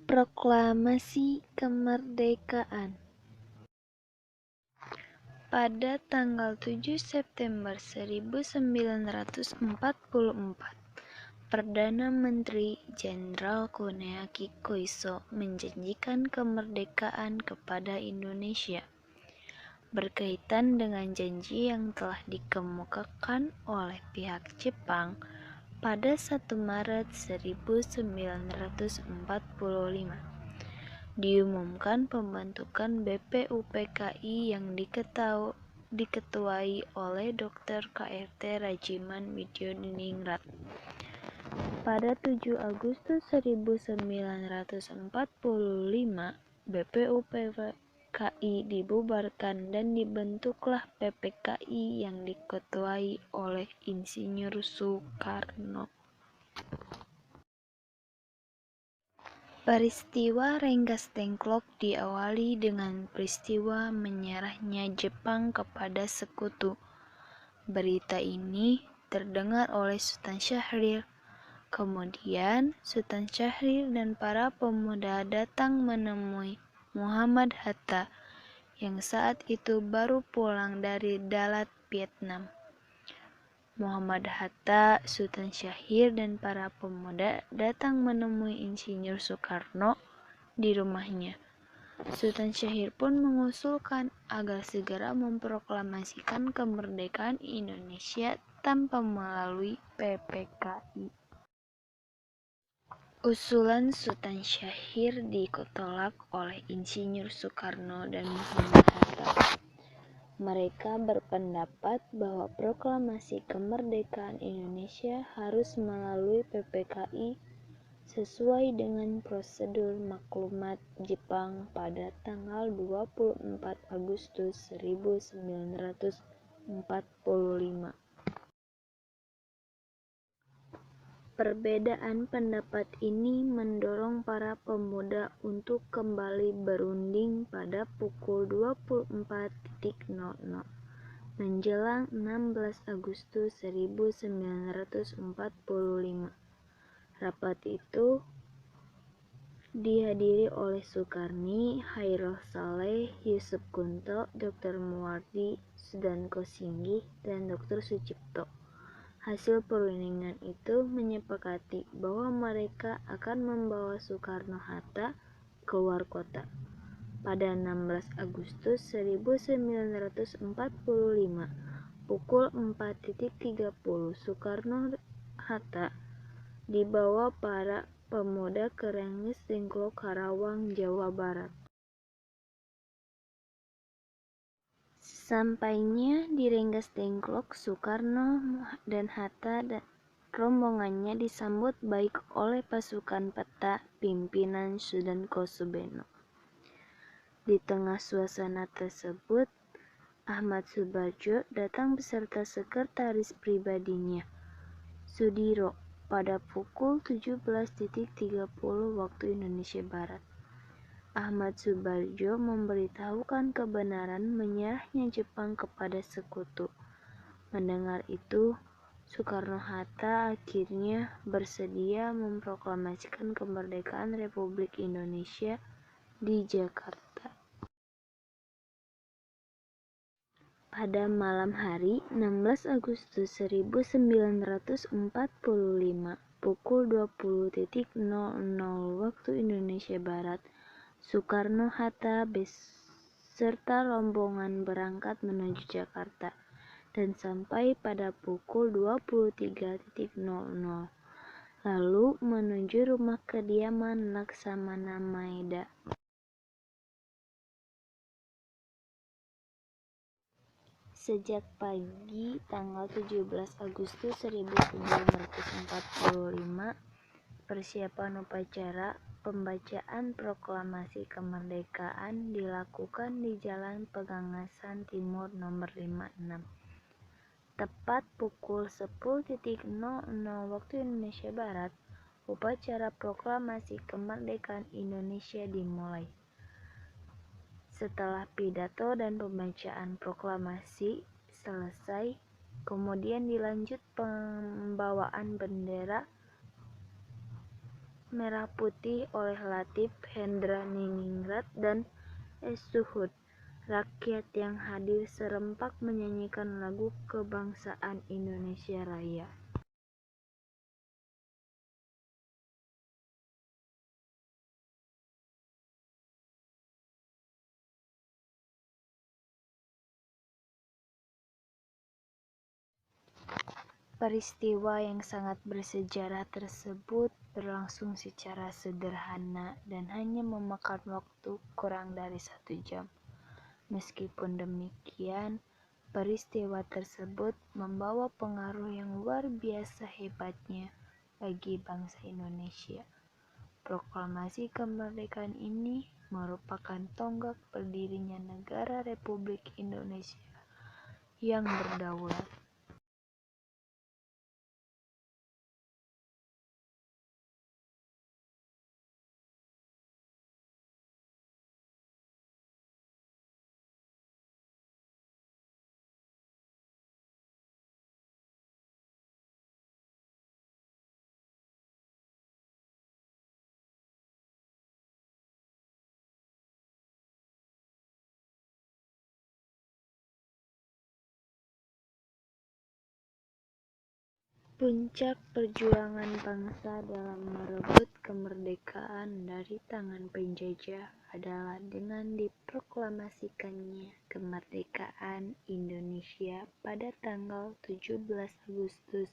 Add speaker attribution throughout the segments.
Speaker 1: Proklamasi Kemerdekaan. Pada tanggal 7 September 1944, Perdana Menteri Jenderal Kuniaki Koiso menjanjikan kemerdekaan kepada Indonesia. Berkaitan dengan janji yang telah dikemukakan oleh pihak Jepang pada 1 Maret 1945, diumumkan pembentukan BPUPKI yang diketuai oleh Dr. K.R.T. Rajiman Widyodiningrat. Pada 7 Agustus 1945, BPUPKI dibubarkan dan dibentuklah PPKI yang diketuai oleh Insinyur Soekarno. Peristiwa Rengas Dengklok diawali dengan peristiwa menyerahnya Jepang kepada Sekutu. Berita ini terdengar oleh Sultan Syahrir. Kemudian Sultan Syahrir dan para pemuda datang menemui Muhammad Hatta yang saat itu baru pulang dari Dalat, Vietnam. Muhammad Hatta, Sultan Syahrir, dan para pemuda datang menemui Insinyur Soekarno di rumahnya. Sultan Syahrir pun mengusulkan agar segera memproklamasikan kemerdekaan Indonesia tanpa melalui PPKI. Usulan Sultan Syahrir ditolak oleh Insinyur Soekarno dan Muhammad Hatta. Mereka berpendapat bahwa proklamasi kemerdekaan Indonesia harus melalui PPKI sesuai dengan prosedur maklumat Jepang pada tanggal 24 Agustus 1945. Perbedaan pendapat ini mendorong para pemuda untuk kembali berunding pada pukul 24.00 menjelang 16 Agustus 1945. Rapat itu dihadiri oleh Sukarni, Hairil Saleh, Yusuf Kunto, Dr. Muwardi, Sudan Kosinggih, dan Dr. Sucipto. Hasil perundingan itu menyepakati bahwa mereka akan membawa Soekarno-Hatta keluar kota. Pada 16 Agustus 1945, pukul 4.30, Soekarno-Hatta dibawa para pemuda ke Rengas Dengklok, Karawang, Jawa Barat. Sampainya di Rengas Dengklok, Soekarno dan Hatta dan rombongannya disambut baik oleh pasukan peta pimpinan Sudarsono. Di tengah suasana tersebut, Ahmad Subardjo datang beserta sekretaris pribadinya, Sudiro, pada pukul 17.30 waktu Indonesia Barat. Ahmad Subardjo memberitahukan kebenaran menyerahnya Jepang kepada Sekutu. Mendengar itu, Soekarno-Hatta akhirnya bersedia memproklamasikan kemerdekaan Republik Indonesia di Jakarta. Pada malam hari 16 Agustus 1945, pukul 20.00 waktu Indonesia Barat, Soekarno-Hatta beserta rombongan berangkat menuju Jakarta dan sampai pada pukul 23.00, lalu menuju rumah kediaman Laksamana Maeda. Sejak pagi tanggal 17 Agustus 1945, persiapan upacara pembacaan proklamasi kemerdekaan dilakukan di Jalan Pegangasan Timur nomor 56. Tepat pukul 10.00 waktu Indonesia Barat, upacara proklamasi kemerdekaan Indonesia dimulai. Setelah pidato dan pembacaan proklamasi selesai, kemudian dilanjut pembawaan bendera Merah Putih oleh Latif, Hendra Niningrat, dan Es Suhud. Rakyat yang hadir serempak menyanyikan lagu kebangsaan Indonesia Raya. Peristiwa yang sangat bersejarah tersebut berlangsung secara sederhana dan hanya memakan waktu kurang dari 1 jam. Meskipun demikian, peristiwa tersebut membawa pengaruh yang luar biasa hebatnya bagi bangsa Indonesia. Proklamasi kemerdekaan ini merupakan tonggak berdirinya negara Republik Indonesia yang berdaulat. Puncak perjuangan bangsa dalam merebut kemerdekaan dari tangan penjajah adalah dengan diproklamasikannya kemerdekaan Indonesia pada tanggal 17 Agustus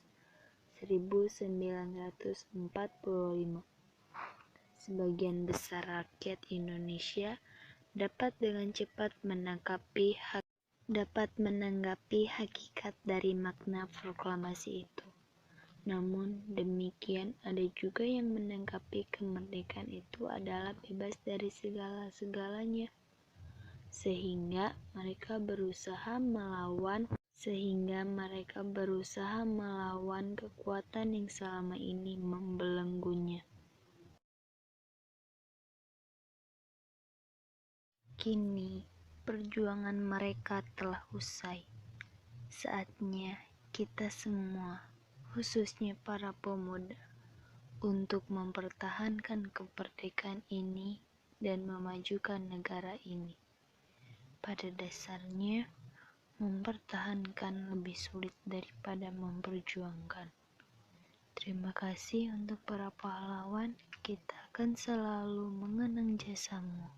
Speaker 1: 1945. Sebagian besar rakyat Indonesia dapat dengan cepat menanggapi hakikat dari makna proklamasi itu. Namun demikian, ada juga yang menanggapi kemerdekaan itu adalah bebas dari segala-segalanya, sehingga mereka berusaha melawan kekuatan yang selama ini membelenggunya. Kini, perjuangan mereka telah usai. Saatnya kita semua, khususnya para pemuda, untuk mempertahankan kemerdekaan ini dan memajukan negara ini. Pada dasarnya, mempertahankan lebih sulit daripada memperjuangkan. Terima kasih untuk para pahlawan, kita akan selalu mengenang jasamu.